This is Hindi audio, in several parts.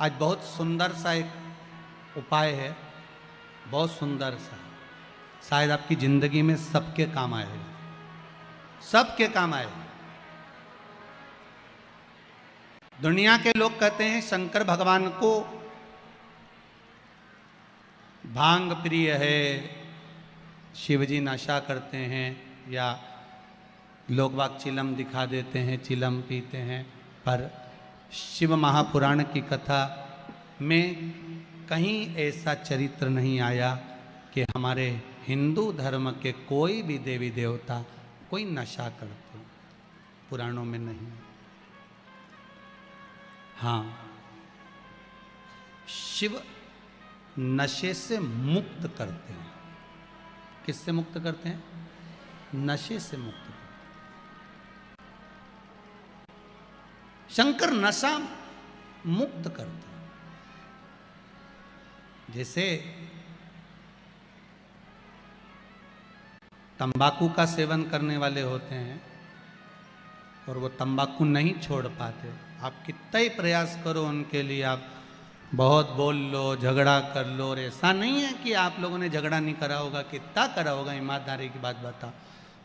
आज बहुत सुंदर सा एक उपाय है, बहुत सुंदर सा, शायद आपकी जिंदगी में सबके काम आएगा, सबके काम आएगा। दुनिया के लोग कहते हैं शंकर भगवान को भांग प्रिय है, शिवजी नशा करते हैं, या लोग बाग चिलम दिखा देते हैं, चिलम पीते हैं। पर शिव महापुराण की कथा में कहीं ऐसा चरित्र नहीं आया कि हमारे हिंदू धर्म के कोई भी देवी देवता कोई नशा करते, पुराणों में नहीं। हाँ, शिव नशे से मुक्त करते हैं। किससे मुक्त करते हैं? नशे से मुक्त करते हैं। शंकर नशा मुक्त करते हैं। जैसे तंबाकू का सेवन करने वाले होते हैं और वो तंबाकू नहीं छोड़ पाते, आप कितना ही प्रयास करो उनके लिए, आप बहुत बोल लो, झगड़ा कर लो, और ऐसा नहीं है कि आप लोगों ने झगड़ा नहीं करा होगा, कितना करा होगा, ईमानदारी की बात बताओ।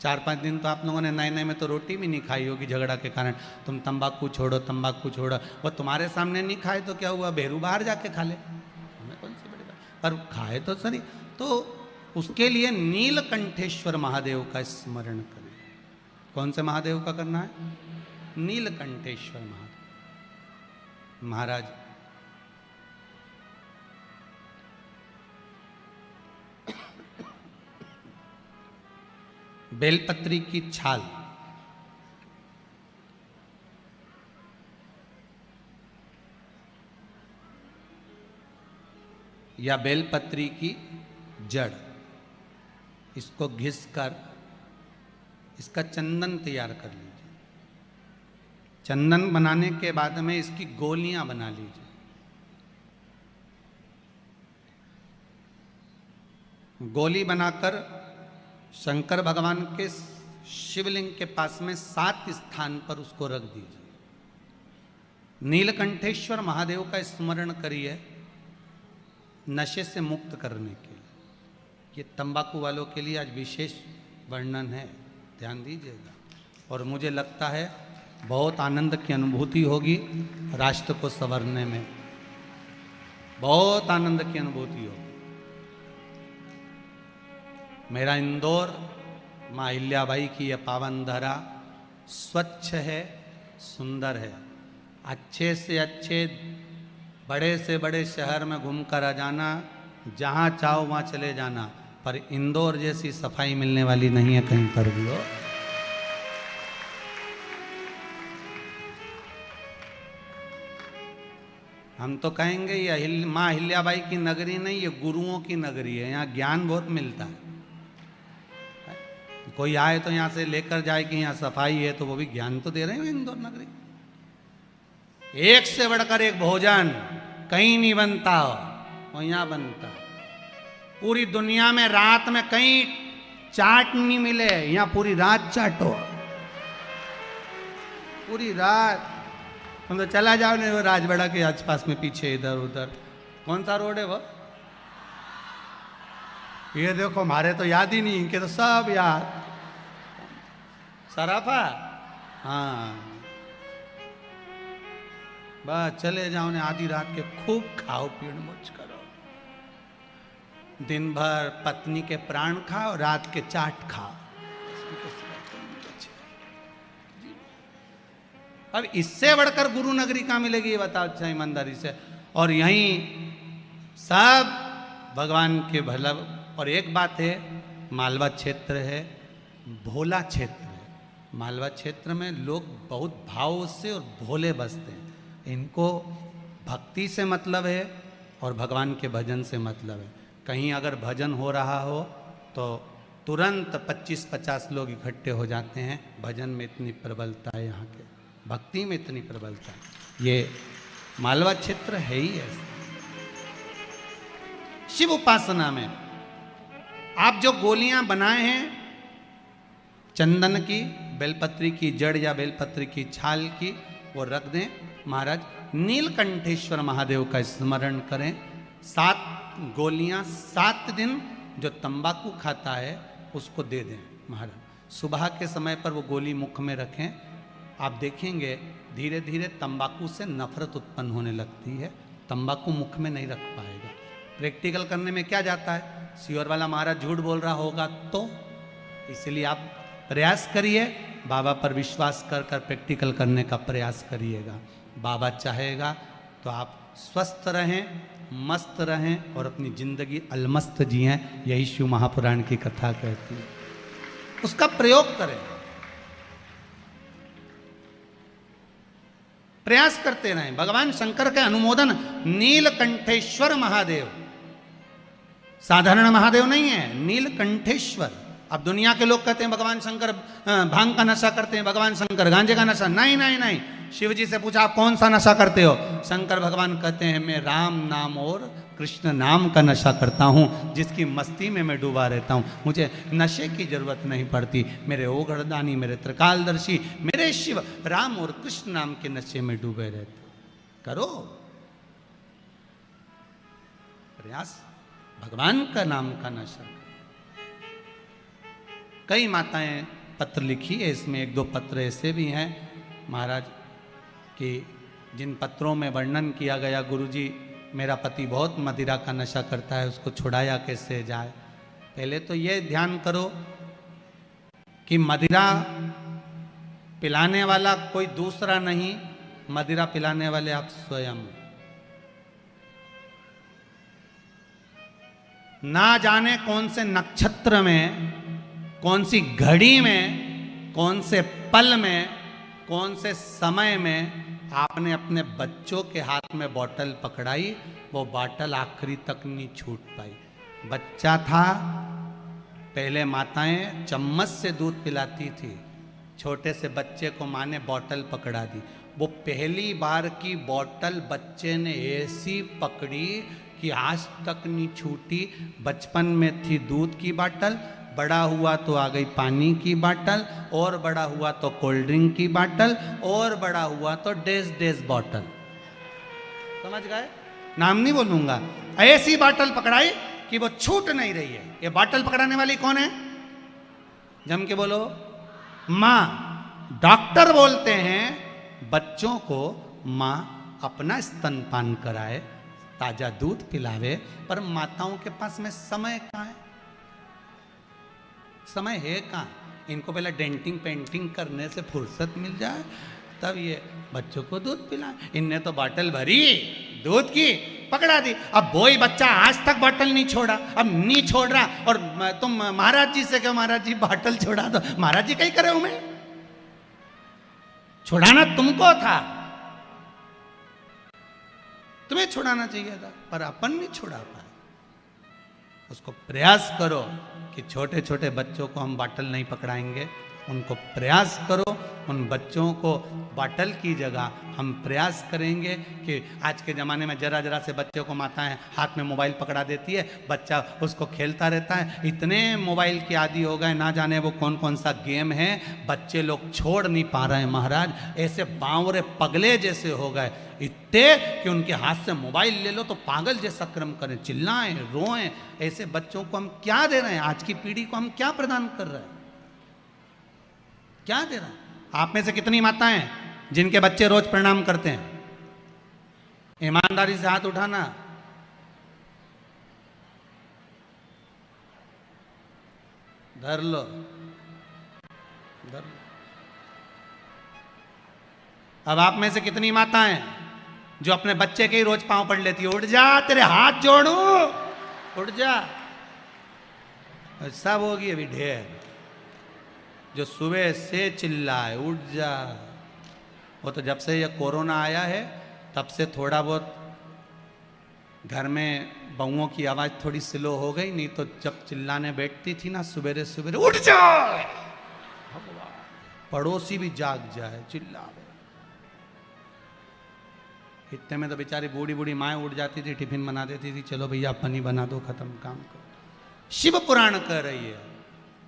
4-5 दिन तो आप लोगों ने नए नए में तो रोटी भी नहीं खाई होगी झगड़ा के कारण। तुम तंबाकू छोड़ो, तंबाकू छोड़ो, वो तुम्हारे सामने नहीं खाए तो क्या हुआ, बेरू बाहर जाके खा ले, हमें कौन सी बड़ी बात, पर खाए तो सही। तो उसके लिए नीलकंठेश्वर महादेव का स्मरण करें। कौन से महादेव का करना है? नीलकंठेश्वर महादेव महाराज। बेलपत्री की छाल, या बेलपत्री की जड़, इसको घिसकर इसका चंदन तैयार कर लीजिए। चंदन बनाने के बाद में इसकी गोलियां बना लीजिए। गोली बनाकर शंकर भगवान के शिवलिंग के पास में 7 स्थान पर उसको रख दीजिए। नीलकंठेश्वर महादेव का स्मरण करिए नशे से मुक्त करने के लिए। ये तंबाकू वालों के लिए आज विशेष वर्णन है, ध्यान दीजिएगा। और मुझे लगता है बहुत आनंद की अनुभूति होगी, राष्ट्र को संवरने में बहुत आनंद की अनुभूति होगी। मेरा इंदौर माँ अहिल्याबाई की यह पावन धरा स्वच्छ है, सुंदर है। अच्छे से अच्छे, बड़े से बड़े शहर में घूमकर आ जाना, जहाँ चाहो वहाँ चले जाना, पर इंदौर जैसी सफाई मिलने वाली नहीं है कहीं पर भी हो। हम तो कहेंगे ये माँ अहिल्याबाई की नगरी नहीं, ये गुरुओं की नगरी है। यहाँ ज्ञान बहुत मिलता है। कोई आए तो यहाँ से लेकर जाए कि यहाँ सफाई है, तो वो भी ज्ञान तो दे रहे हैं इंदौर नगरी। एक से बढ़कर एक भोजन कहीं नहीं बनता हो, और यहाँ बनता। पूरी दुनिया में रात में कहीं चाट नहीं मिले, यहाँ पूरी रात चाटो, पूरी रात। तुम तो चला जाओ नहीं, वो राजवाड़ा के आसपास में पीछे इधर उधर, कौन सा रोड है वो, ये देखो, हमारे तो याद ही नहीं, इनके तो सब याद। सराफा, हाँ, बस चले जाओ ने, आधी रात के खूब खाओ पीड़ मौज करो, दिन भर पत्नी के प्राण खाओ, रात के चाट खाओ। अब इससे बढ़कर गुरु नगरी कहाँ मिलेगी, ये बताओ अच्छा ईमानदारी से। और यहीं सब भगवान के भला। और एक बात है, मालवा क्षेत्र है, भोला क्षेत्र है। मालवा क्षेत्र में लोग बहुत भाव से और भोले बसते हैं। इनको भक्ति से मतलब है और भगवान के भजन से मतलब है। कहीं अगर भजन हो रहा हो तो तुरंत 25-50 लोग इकट्ठे हो जाते हैं। भजन में इतनी प्रबलता है, यहाँ के भक्ति में इतनी प्रबलता है। ये मालवा क्षेत्र है ही ऐसा। शिव उपासना में आप जो गोलियां बनाए हैं चंदन की, बेलपत्री की जड़ या बेलपत्री की छाल की, वो रख दें महाराज नीलकंठेश्वर महादेव का स्मरण करें। 7 गोलियां 7 दिन जो तंबाकू खाता है उसको दे दें महाराज। सुबह के समय पर वो गोली मुख में रखें, आप देखेंगे धीरे धीरे तंबाकू से नफरत उत्पन्न होने लगती है, तंबाकू मुख में नहीं रख पाएगा। प्रैक्टिकल करने में क्या जाता है, सियोर वाला महाराज झूठ बोल रहा होगा तो, इसलिए आप प्रयास करिए, बाबा पर विश्वास कर कर प्रैक्टिकल करने का प्रयास करिएगा। बाबा चाहेगा तो आप स्वस्थ रहें, मस्त रहें और अपनी जिंदगी अलमस्त जिएं। यही शिव महापुराण की कथा कहती है, उसका प्रयोग करें, प्रयास करते रहें। भगवान शंकर के अनुमोदन नीलकंठेश्वर महादेव, साधारण महादेव नहीं है, नीलकंठेश्वर। अब दुनिया के लोग कहते हैं भगवान शंकर भांग का नशा करते हैं, भगवान शंकर गांजे का नशा, नहीं नहीं नहीं। शिव जी से पूछा आप कौन सा नशा करते हो, शंकर भगवान कहते हैं मैं राम नाम और कृष्ण नाम का नशा करता हूँ, जिसकी मस्ती में मैं डूबा रहता हूँ, मुझे नशे की जरूरत नहीं पड़ती। मेरे ओघड़दानी, मेरे त्रिकालदर्शी, मेरे शिव राम और कृष्ण नाम के नशे में डूबे रहते। करो प्रयास, भगवान का नाम का नशा। कई माताएं पत्र लिखी है, इसमें 1-2 पत्र ऐसे भी हैं महाराज कि जिन पत्रों में वर्णन किया गया, गुरुजी मेरा पति बहुत मदिरा का नशा करता है, उसको छुड़ाया कैसे जाए। पहले तो ये ध्यान करो कि मदिरा पिलाने वाला कोई दूसरा नहीं, मदिरा पिलाने वाले आप स्वयं। ना जाने कौन से नक्षत्र में, कौन सी घड़ी में, कौन से पल में, कौन से समय में आपने अपने बच्चों के हाथ में बोतल पकड़ाई, वो बोतल आखिरी तक नहीं छूट पाई। बच्चा था, पहले माताएं चम्मच से दूध पिलाती थी, छोटे से बच्चे को माँ ने बोतल पकड़ा दी, वो पहली बार की बोतल बच्चे ने ऐसी पकड़ी कि आज तक नहीं छूटी। बचपन में थी दूध की बोतल, बड़ा हुआ तो आ गई पानी की बोतल, और बड़ा हुआ तो कोल्ड ड्रिंक की बोतल, और बड़ा हुआ तो डेज बोतल। समझ गए, नाम नहीं बोलूंगा। ऐसी बोतल पकड़ाई कि वो छूट नहीं रही है। ये बोतल पकड़ाने वाली कौन है, जम के बोलो, माँ। डॉक्टर बोलते हैं बच्चों को माँ अपना स्तनपान कराए, ताजा दूध पिलावे, पर माताओं के पास में समय कहाँ है, समय है कहाँ। इनको पहले डेंटिंग पेंटिंग करने से फुर्सत मिल जाए तब ये बच्चों को दूध पिलाए। इनने तो बोतल भरी दूध की, पकड़ा दी। अब वही बच्चा आज तक बोतल नहीं छोड़ा, अब नहीं छोड़ रहा, और तुम महाराज जी से कहो महाराज जी बोतल छोड़ा दो। महाराज जी कहीं करे मैं, छुड़ाना तुमको था, तुम्हें छुड़ाना चाहिए था, पर अपन नहीं छुड़ा पाए। उसको प्रयास करो कि छोटे छोटे बच्चों को हम बोतल नहीं पकड़ाएंगे, उनको प्रयास करो उन बच्चों को बोतल की जगह हम प्रयास करेंगे कि आज के ज़माने में जरा जरा से बच्चों को माताएं हाथ में मोबाइल पकड़ा देती है, बच्चा उसको खेलता रहता है। इतने मोबाइल के आदी हो गए, ना जाने वो कौन कौन सा गेम है, बच्चे लोग छोड़ नहीं पा रहे हैं महाराज। ऐसे बावरे पगले जैसे हो गए इतने कि उनके हाथ से मोबाइल ले लो तो पागल जैसा क्रम करें, चिल्लाएं, रोएं। ऐसे बच्चों को हम क्या दे रहे हैं, आज की पीढ़ी को हम क्या प्रदान कर रहे हैं, क्या दे रहे हैं। आप में से कितनी माताएं जिनके बच्चे रोज प्रणाम करते हैं, ईमानदारी से हाथ उठाना। धर लो, धर लो। अब आप में से कितनी माताएं जो अपने बच्चे के ही रोज पांव पड़ लेती है, उठ जा तेरे हाथ जोड़ू, उठ जा। सब होगी अभी ढेर जो सुबह से चिल्लाए उठ जा। वो तो जब से ये कोरोना आया है तब से थोड़ा बहुत घर में बहुओं की आवाज़ थोड़ी स्लो हो गई, नहीं तो जब चिल्लाने बैठती थी ना सवेरे सवेरे, उठ जा, पड़ोसी भी जाग जाए चिल्ला। इतने में तो बेचारी बूढ़ी बूढ़ी माएँ उठ जाती थी, टिफिन बना देती थी, चलो भैया पनी बना दो, खत्म काम करो। शिव पुराण कह रही है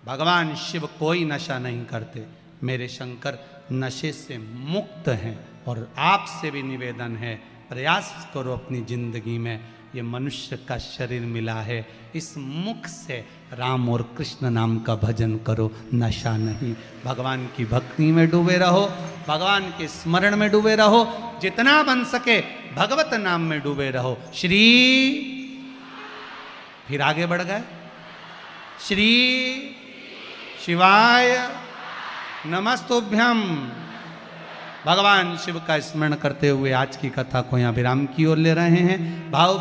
भगवान शिव कोई नशा नहीं करते, मेरे शंकर नशे से मुक्त हैं। और आपसे भी निवेदन है, प्रयास करो अपनी जिंदगी में, ये मनुष्य का शरीर मिला है, इस मुख से राम और कृष्ण नाम का भजन करो, नशा नहीं। भगवान की भक्ति में डूबे रहो, भगवान के स्मरण में डूबे रहो, जितना बन सके भगवत नाम में डूबे रहो। श्री, फिर आगे बढ़ गए, श्री शिवाय नमस्तुभ्यम। भगवान शिव का स्मरण करते हुए आज की कथा को यहाँ विराम की ओर ले रहे हैं। भाव